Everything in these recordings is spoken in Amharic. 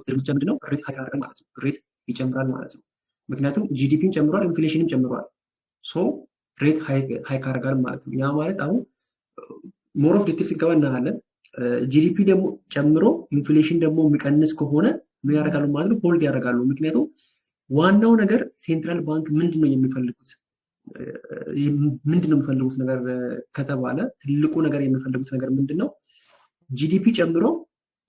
እርምጃ ምንድነው? ሬት ሃይክ ያደርጋል ማለት ነው። ሬት ይጨምራል ማለት ነው። ምክንያቱም ጂዲፒም ጨምሯል፣ ኢንፍሌሽንም ጨምሯል። ሶ ሬት ሃይክ ያደርጋል ማለት ነው። ያ ማለት አሁን ሞር ኦፍ ዲቴልስ ሲገባ እናያለን። ጂዲፒ ደግሞ ጨምሮ ኢንፍሌሽን ደግሞ የሚቀንስ ከሆነ ምን ያደርጋሉ ማለት ነው? ሆልድ ያደርጋሉ። ምክንያቱም ዋናው ነገር ሴንትራል ባንክ ምንድነው የሚፈልጉት ነገር ከተባለ ትልቁ ነገር የሚፈልጉት ነገር ምንድነው? ጂዲፒ ጨምሮ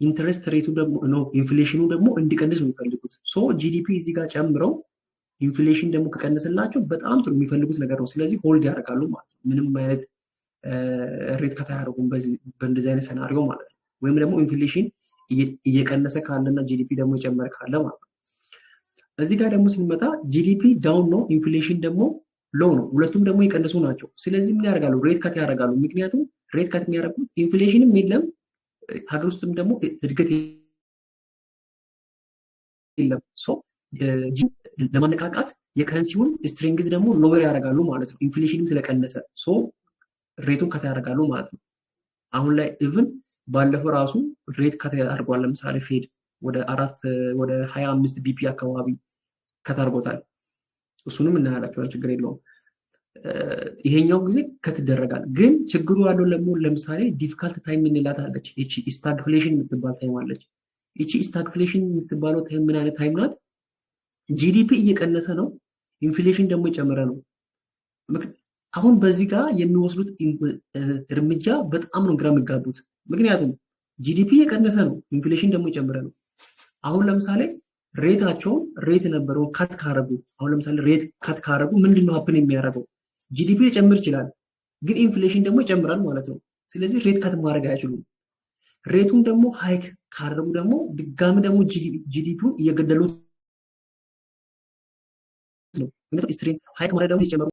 ኢንተረስት ሬቱ ደግሞ ነው ኢንፍሌሽኑ ደግሞ እንዲቀንስ ነው የሚፈልጉት። ሶ ጂዲፒ እዚህ ጋር ጨምረው ኢንፍሌሽን ደግሞ ከቀነሰላቸው በጣም ጥሩ የሚፈልጉት ነገር ነው። ስለዚህ ሆልድ ያደርጋሉ ማለት ነው። ምንም አይነት ሬት ከት አያደርጉም በእንደዚህ አይነት ሰናሪዮ ማለት ነው። ወይም ደግሞ ኢንፍሌሽን እየቀነሰ ካለና ጂዲፒ ደግሞ የጨመረ ካለ ማለት ነው። እዚህ ጋር ደግሞ ስንመጣ ጂዲፒ ዳውን ነው፣ ኢንፍሌሽን ደግሞ ሎው ነው። ሁለቱም ደግሞ የቀነሱ ናቸው። ስለዚህ ምን ያደርጋሉ? ሬት ከት ያደርጋሉ። ምክንያቱም ሬት ከት የሚያደርጉት ኢንፍሌሽንም የለም ሀገር ውስጥም ደግሞ እድገት የለም። ሶ ለማነቃቃት የከረንሲውን ስትሪንግዝ ደግሞ ሎወር ያደርጋሉ ማለት ነው። ኢንፍሌሽንም ስለቀነሰ ሶ ሬቱን ከት ያደርጋሉ ማለት ነው። አሁን ላይ ኢቭን ባለፈው ራሱ ሬት ከት አድርጓል። ለምሳሌ ፌድ ወደ 25 ቢፒ አካባቢ ከት አድርጎታል። እሱንም እናያላችሁ፣ ችግር የለውም። ይሄኛው ጊዜ ከት ይደረጋል። ግን ችግሩ ያለው ለምሳሌ ዲፊካልት ታይም እንላት አለች። እቺ ስታግፍሌሽን የምትባል ታይም አለች። እቺ ስታግፍሌሽን የምትባለው ታይም ምን አይነት ታይም ናት? ጂዲፒ እየቀነሰ ነው፣ ኢንፍሌሽን ደግሞ የጨመረ ነው። አሁን በዚህ ጋር የሚወስዱት እርምጃ በጣም ነው ግራ የሚጋቡት። ምክንያቱም ጂዲፒ እየቀነሰ ነው፣ ኢንፍሌሽን ደግሞ የጨመረ ነው። አሁን ለምሳሌ ሬታቸውን ሬት የነበረውን ካት ካረጉ አሁን ለምሳሌ ሬት ካት ካረጉ ምንድነው ሀፕን የሚያደርገው? ጂዲፒ ሊጨምር ይችላል፣ ግን ኢንፍሌሽን ደግሞ ይጨምራል ማለት ነው። ስለዚህ ሬት ካት ማድረግ አይችሉም። ሬቱን ደግሞ ሃይክ ካረጉ ደግሞ ድጋሚ ደግሞ ጂዲፒውን እየገደሉት ነው። ምክንያቱም ስትሪንግ ሃይክ ማድረግ ደግሞ ይጨምሩ